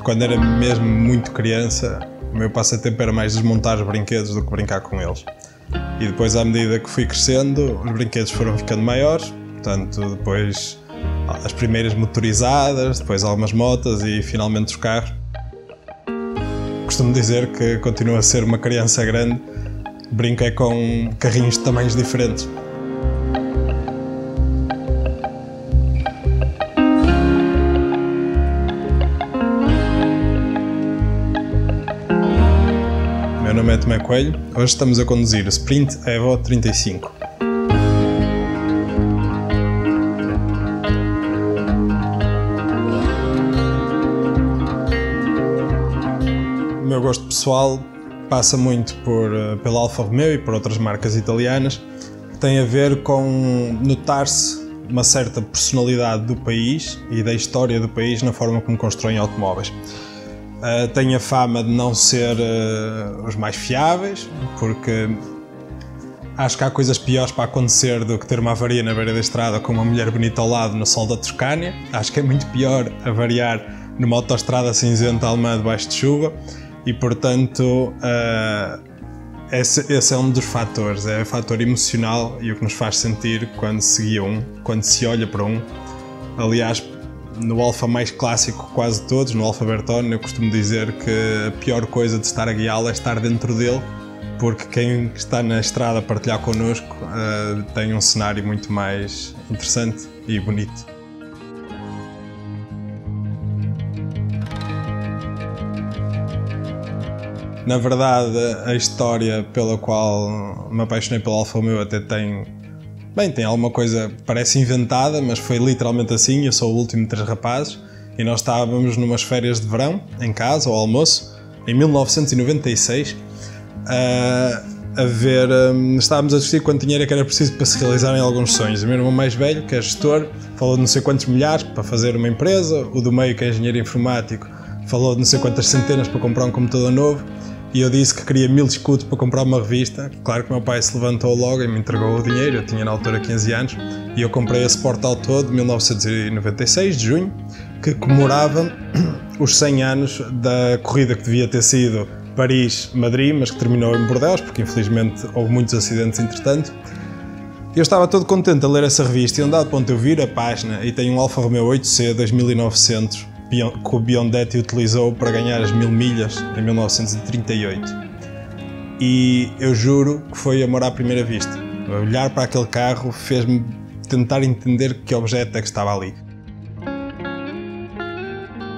quando era mesmo muito criança, o meu passatempo era mais desmontar os brinquedos do que brincar com eles. E depois, à medida que fui crescendo, os brinquedos foram ficando maiores, portanto, depois as primeiras motorizadas, depois algumas motas e finalmente os carros. Costumo dizer que continuo a ser uma criança grande, brinco é com carrinhos de tamanhos diferentes. Meu nome é Tomé Coelho, hoje estamos a conduzir o Sprint Evo 35. O meu gosto pessoal passa muito pela Alfa Romeo e por outras marcas italianas, que tem a ver com notar-se uma certa personalidade do país e da história do país na forma como constroem automóveis. Tem a fama de não ser os mais fiáveis, porque acho que há coisas piores para acontecer do que ter uma avaria na beira da estrada com uma mulher bonita ao lado no sol da Toscânia. Acho que é muito pior avariar numa autoestrada cinzenta alemã debaixo de chuva e, portanto, esse é um dos fatores, é o fator emocional e o que nos faz sentir quando se guia quando se olha para um. Aliás, no Alfa mais clássico quase todos, no Alfa Bertone, eu costumo dizer que a pior coisa de estar a guiá-lo é estar dentro dele, porque quem está na estrada a partilhar connosco tem um cenário muito mais interessante e bonito. Na verdade, a história pela qual me apaixonei pela Alfa Romeo até tem alguma coisa, parece inventada, mas foi literalmente assim. Eu sou o último de 3 rapazes e nós estávamos numas férias de verão, em casa, ao almoço, em 1996, estávamos a discutir quanto dinheiro é que era preciso para se realizarem alguns sonhos. O meu irmão mais velho, que é gestor, falou de não sei quantos milhares para fazer uma empresa, o do meio, que é engenheiro informático, falou de não sei quantas centenas para comprar um computador novo, e eu disse que queria 1000 escudos para comprar uma revista. Claro que meu pai se levantou logo e me entregou o dinheiro, eu tinha na altura 15 anos, e eu comprei esse portal todo de 1996, de junho, que comemorava os 100 anos da corrida que devia ter sido Paris-Madrid, mas que terminou em Bordeaux, porque infelizmente houve muitos acidentes entretanto. Eu estava todo contente a ler essa revista e a um dado ponto eu viro a página e tem um Alfa Romeo 8C 2900 que o Biondetti utilizou para ganhar as 1000 milhas em 1938. E eu juro que foi amor à primeira vista. Olhar para aquele carro fez-me tentar entender que objeto é que estava ali.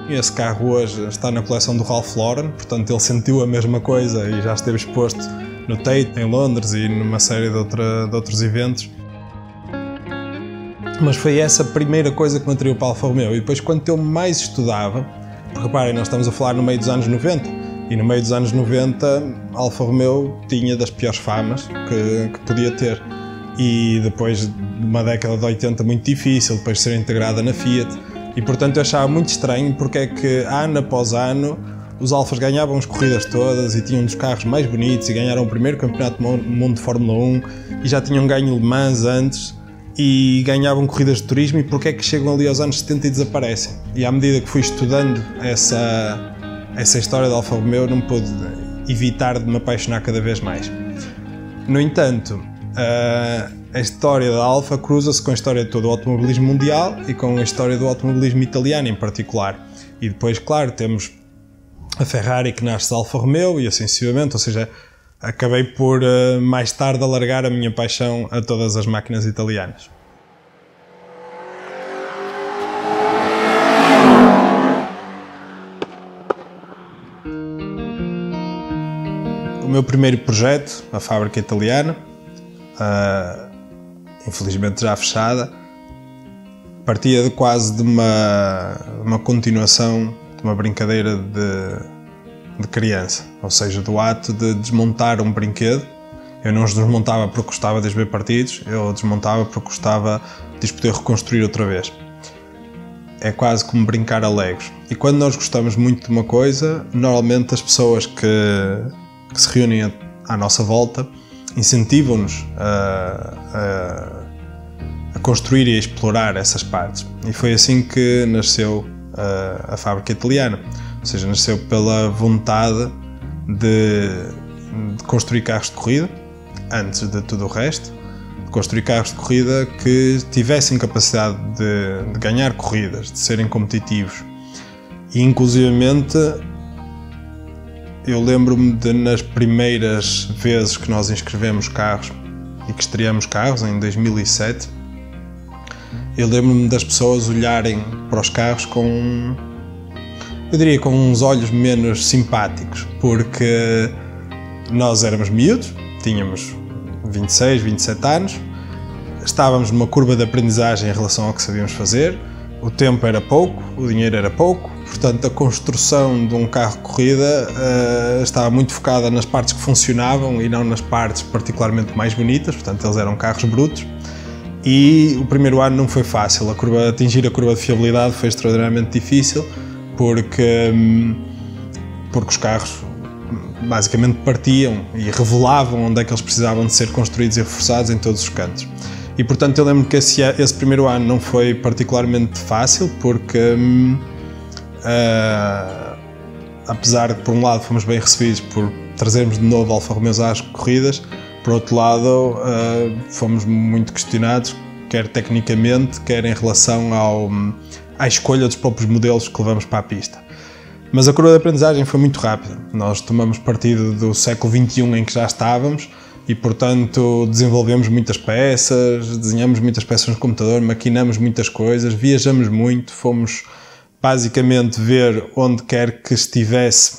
Esse carro hoje está na coleção do Ralph Lauren, portanto ele sentiu a mesma coisa e já esteve exposto no Tate, em Londres, e numa série de outros eventos. Mas foi essa a primeira coisa que me atraiu para a Alfa Romeo. E depois, quanto eu mais estudava, porque reparem, nós estamos a falar no meio dos anos 90, e no meio dos anos 90 a Alfa Romeo tinha das piores famas que podia ter. E depois de uma década de 80 muito difícil, depois de ser integrada na Fiat, e portanto eu achava muito estranho porque é que ano após ano os Alfas ganhavam as corridas todas e tinham um dos carros mais bonitos e ganharam o primeiro campeonato do mundo de Fórmula 1 e já tinham ganho Le Mans antes e ganhavam corridas de turismo, e porque é que chegam ali aos anos 70 e desaparecem? E à medida que fui estudando essa história da Alfa Romeo, não pude evitar de me apaixonar cada vez mais. No entanto, a história da Alfa cruza-se com a história de todo o automobilismo mundial e com a história do automobilismo italiano em particular. E depois, claro, temos a Ferrari, que nasce da Alfa Romeo, e assim sucessivamente, ou seja, acabei por mais tarde alargar a minha paixão a todas as máquinas italianas. O meu primeiro projeto, a fábrica italiana, infelizmente já fechada, partia de quase de uma continuação de uma brincadeira de criança, ou seja, do ato de desmontar um brinquedo. Eu não os desmontava porque gostava de os ver partidos, eu desmontava porque gostava de os poder reconstruir outra vez. É quase como brincar a legos. E quando nós gostamos muito de uma coisa, normalmente as pessoas que se reúnem à nossa volta incentivam-nos a construir e a explorar essas partes. E foi assim que nasceu a fábrica italiana. ou seja, nasceu pela vontade de construir carros de corrida, antes de tudo o resto, de construir carros de corrida que tivessem capacidade de ganhar corridas, de serem competitivos. E inclusivamente eu lembro-me de, nas primeiras vezes que nós inscrevemos carros e que estreamos carros, em 2007, eu lembro-me das pessoas olharem para os carros com, eu diria, com uns olhos menos simpáticos, porque nós éramos miúdos, tínhamos 26, 27 anos, estávamos numa curva de aprendizagem em relação ao que sabíamos fazer, o tempo era pouco, o dinheiro era pouco, portanto a construção de um carro de corrida estava muito focada nas partes que funcionavam e não nas partes particularmente mais bonitas, portanto eles eram carros brutos. E o primeiro ano não foi fácil, atingir a curva de fiabilidade foi extraordinariamente difícil, porque os carros basicamente partiam e revelavam onde é que eles precisavam de ser construídos e reforçados em todos os cantos. E portanto eu lembro que esse primeiro ano não foi particularmente fácil, porque apesar de por um lado fomos bem recebidos por trazermos de novo Alfa Romeos às corridas, por outro lado fomos muito questionados, quer tecnicamente, quer em relação à escolha dos próprios modelos que levamos para a pista. Mas a curva de aprendizagem foi muito rápida. Nós tomamos partido do século XXI em que já estávamos e, portanto, desenvolvemos muitas peças, desenhamos muitas peças no computador, maquinamos muitas coisas, viajamos muito, fomos basicamente ver onde quer que estivesse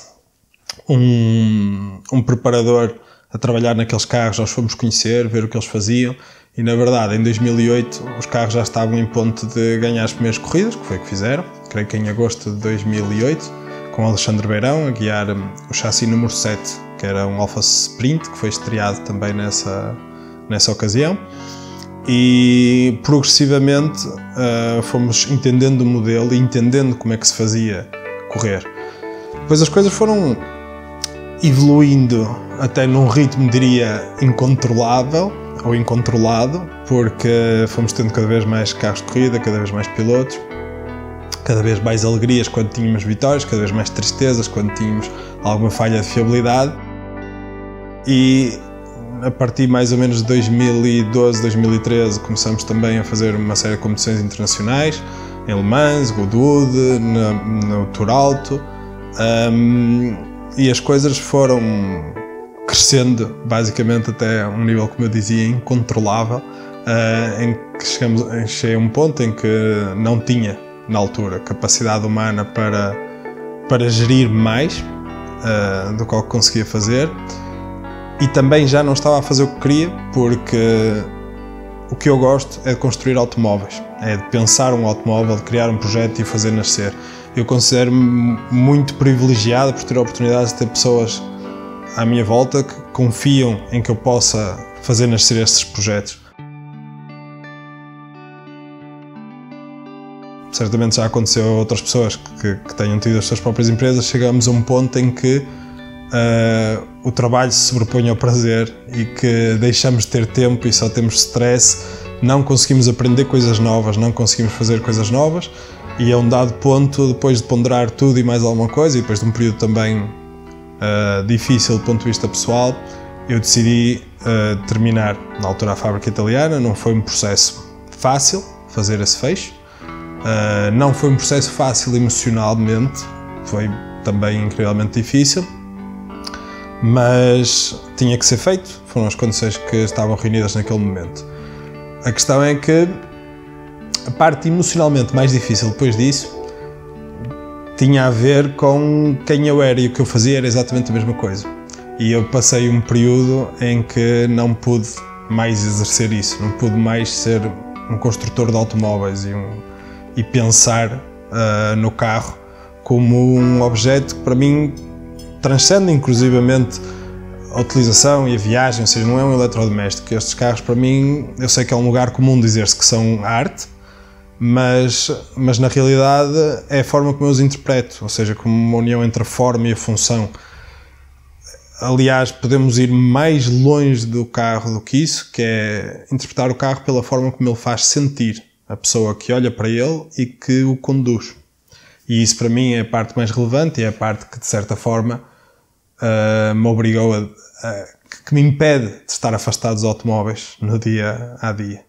um preparador a trabalhar naqueles carros, nós fomos conhecer, ver o que eles faziam e, na verdade, em 2008 os carros já estavam em ponto de ganhar as primeiras corridas, que foi o que fizeram, creio que em agosto de 2008, com Alexandre Beirão a guiar o chassi número 7, que era um Alfa Sprint, que foi estreado também nessa ocasião. E progressivamente fomos entendendo o modelo e entendendo como é que se fazia correr. Depois as coisas foram evoluindo até num ritmo, diria, incontrolável ou incontrolado, porque fomos tendo cada vez mais carros de corrida, cada vez mais pilotos, cada vez mais alegrias quando tínhamos vitórias, cada vez mais tristezas quando tínhamos alguma falha de fiabilidade. E a partir mais ou menos de 2012, 2013 começamos também a fazer uma série de competições internacionais, em Le Mans, Goodwood, no Tour Alto, e as coisas foram crescendo basicamente até um nível, como eu dizia, incontrolável, em que cheguei a um ponto em que não tinha, na altura, capacidade humana para gerir mais do que conseguia fazer, e também já não estava a fazer o que queria, porque o que eu gosto é de construir automóveis, é de pensar um automóvel, de criar um projeto e fazer nascer. Eu considero-me muito privilegiado por ter a oportunidade de ter pessoas à minha volta que confiam em que eu possa fazer nascer estes projetos. Certamente já aconteceu a outras pessoas que tenham tido as suas próprias empresas. Chegamos a um ponto em que o trabalho se sobrepõe ao prazer e que deixamos de ter tempo e só temos stress, não conseguimos aprender coisas novas, não conseguimos fazer coisas novas, e a um dado ponto, depois de ponderar tudo e mais alguma coisa, e depois de um período também difícil do ponto de vista pessoal, eu decidi terminar na altura a fábrica italiana. Não foi um processo fácil fazer esse fecho. Não foi um processo fácil emocionalmente, foi também incrivelmente difícil, mas tinha que ser feito, foram as condições que estavam reunidas naquele momento. A questão é que a parte emocionalmente mais difícil depois disso tinha a ver com quem eu era, e o que eu fazia era exatamente a mesma coisa. E eu passei um período em que não pude mais exercer isso, não pude mais ser um construtor de automóveis e pensar no carro como um objeto que para mim transcende inclusivamente a utilização e a viagem, ou seja, não é um eletrodoméstico. Estes carros para mim, eu sei que é um lugar comum dizer-se que são arte, mas na realidade é a forma como eu os interpreto, ou seja, como uma união entre a forma e a função. Aliás, podemos ir mais longe do carro do que isso, que é interpretar o carro pela forma como ele faz sentir a pessoa que olha para ele e que o conduz. E isso para mim é a parte mais relevante e é a parte que de certa forma me obrigou que me impede de estar afastado dos automóveis no dia a dia.